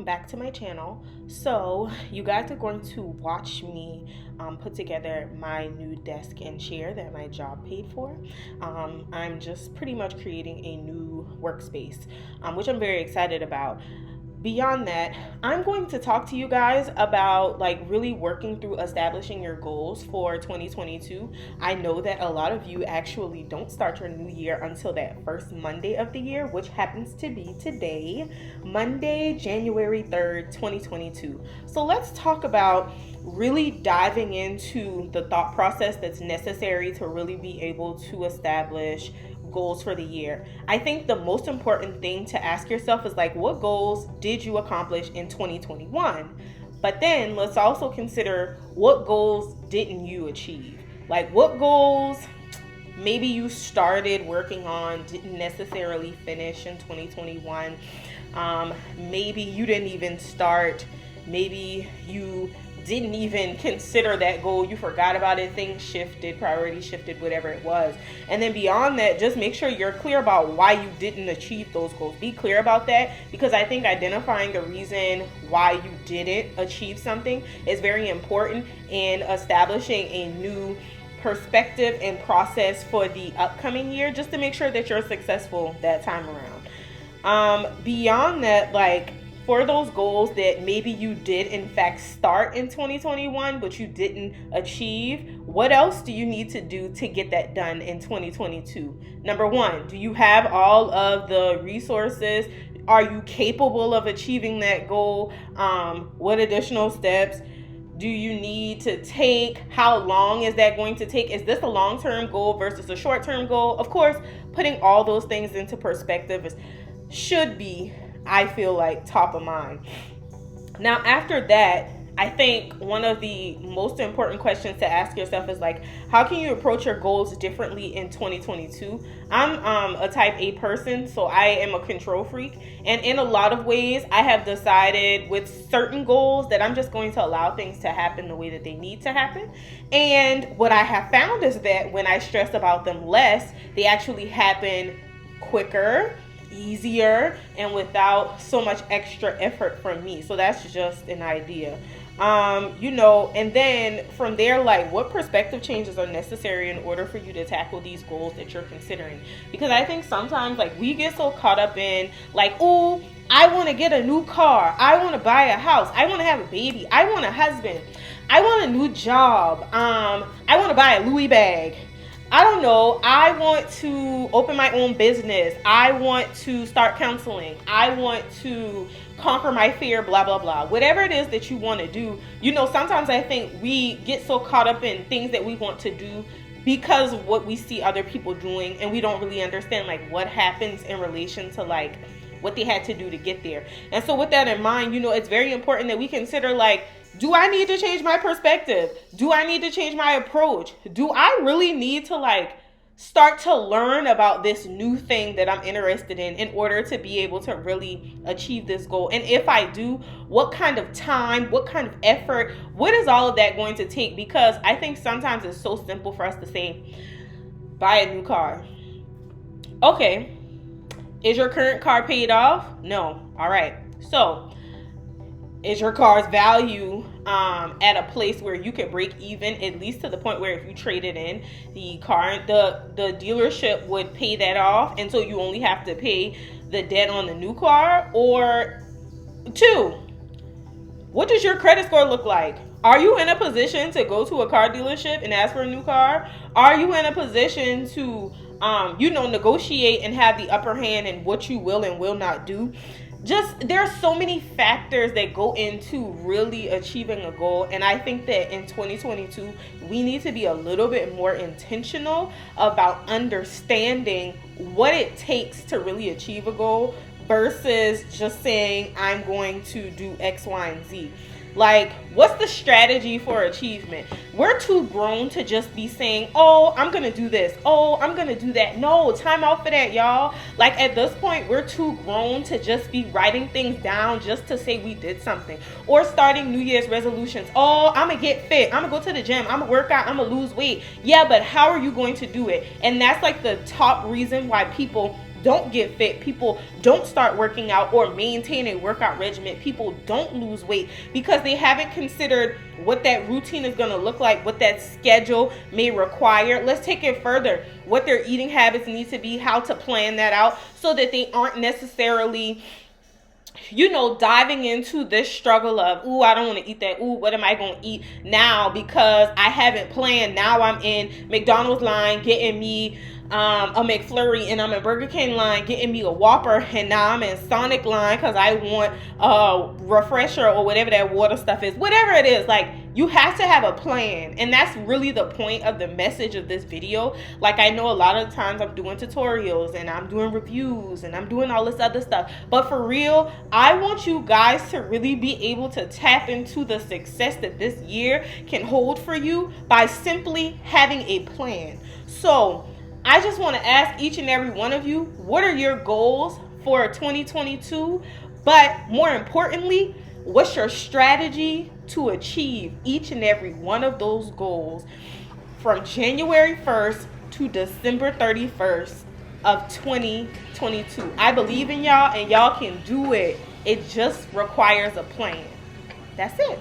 back to my channel. So you guys are going to watch me put together my new desk and chair that my job paid for. I'm just pretty much creating a new workspace, which I'm very excited about. Beyond that, I'm going to talk to you guys about like really working through establishing your goals for 2022. I know that a lot of you actually don't start your new year until that first Monday of the year, which happens to be today, Monday, January 3rd, 2022. So let's talk about really diving into the thought process that's necessary to really be able to establish goals for the year. I think the most important thing to ask yourself is like, what goals did you accomplish in 2021? But then let's also consider, what goals didn't you achieve? Like, what goals maybe you started working on, didn't necessarily finish in 2021. Maybe you didn't even start. Maybe you didn't even consider that goal. You forgot about it. Things shifted, priorities shifted, whatever it was. And then beyond that, just make sure you're clear about why you didn't achieve those goals. Be clear about that, because I think identifying the reason why you didn't achieve something is very important in establishing a new perspective and process for the upcoming year, just to make sure that you're successful that time around. Beyond that, like, for those goals that maybe you did in fact start in 2021 but you didn't achieve, what else do you need to do to get that done in 2022? Number one, do you have all of the resources? Are you capable of achieving that goal? What additional steps do you need to take? How long is that going to take? Is this a long-term goal versus a short-term goal? Of course, putting all those things into perspective should be, I feel like, top of mind. Now, after that, I think one of the most important questions to ask yourself is like, how can you approach your goals differently in 2022? I'm a type A person, so I am a control freak. And in a lot of ways, I have decided with certain goals that I'm just going to allow things to happen the way that they need to happen. And what I have found is that when I stress about them less, they actually happen quicker, easier, and without so much extra effort from me. So that's just an idea. And then from there, like, what perspective changes are necessary in order for you to tackle these goals that you're considering? Because I think sometimes, like, we get so caught up in like, oh, I want to get a new car, I want to buy a house, I want to have a baby, I want a husband, I want a new job, I want to buy a Louis bag, I don't know, I want to open my own business, I want to start counseling, I want to conquer my fear, blah, blah, blah. Whatever it is that you want to do, sometimes I think we get so caught up in things that we want to do because of what we see other people doing, and we don't really understand like what happens in relation to like what they had to do to get there. And so with that in mind, it's very important that we consider like, do I need to change my perspective? Do I need to change my approach? Do I really need to like start to learn about this new thing that I'm interested in order to be able to really achieve this goal? And if I do, what kind of time, what kind of effort, what is all of that going to take? Because I think sometimes it's so simple for us to say, buy a new car. Okay. Is your current car paid off? No. All right. So, is your car's value at a place where you could break even, at least to the point where if you traded in the car, the dealership would pay that off, and so you only have to pay the debt on the new car? Or two, what does your credit score look like? Are you in a position to go to a car dealership and ask for a new car? Are you in a position to negotiate and have the upper hand in what you will and will not do? There are so many factors that go into really achieving a goal, and I think that in 2022 we need to be a little bit more intentional about understanding what it takes to really achieve a goal versus just saying I'm going to do X, Y, and Z. Like, what's the strategy for achievement? We're too grown to just be saying, oh, I'm going to do this. Oh, I'm going to do that. No, time out for that, y'all. Like, at this point, we're too grown to just be writing things down just to say we did something. Or starting New Year's resolutions. Oh, I'm going to get fit. I'm going to go to the gym. I'm going to work out. I'm going to lose weight. Yeah, but how are you going to do it? And that's like the top reason why people don't get fit, people don't start working out or maintain a workout regimen, people don't lose weight because they haven't considered what that routine is going to look like, what that schedule may require. Let's take it further. What their eating habits need to be, how to plan that out so that they aren't necessarily diving into this struggle of, ooh, I don't want to eat that. Ooh, what am I going to eat now because I haven't planned. Now I'm in McDonald's line getting me a McFlurry, and I'm in Burger King line getting me a Whopper, and now I'm in Sonic line because I want a refresher or whatever that water stuff is. Whatever it is, like, you have to have a plan, and that's really the point of the message of this video. Like, I know a lot of times I'm doing tutorials and I'm doing reviews and I'm doing all this other stuff, but for real, I want you guys to really be able to tap into the success that this year can hold for you by simply having a plan. So I just want to ask each and every one of you, what are your goals for 2022? But more importantly, what's your strategy to achieve each and every one of those goals from January 1st to December 31st of 2022? I believe in y'all, and y'all can do it. It just requires a plan. That's it.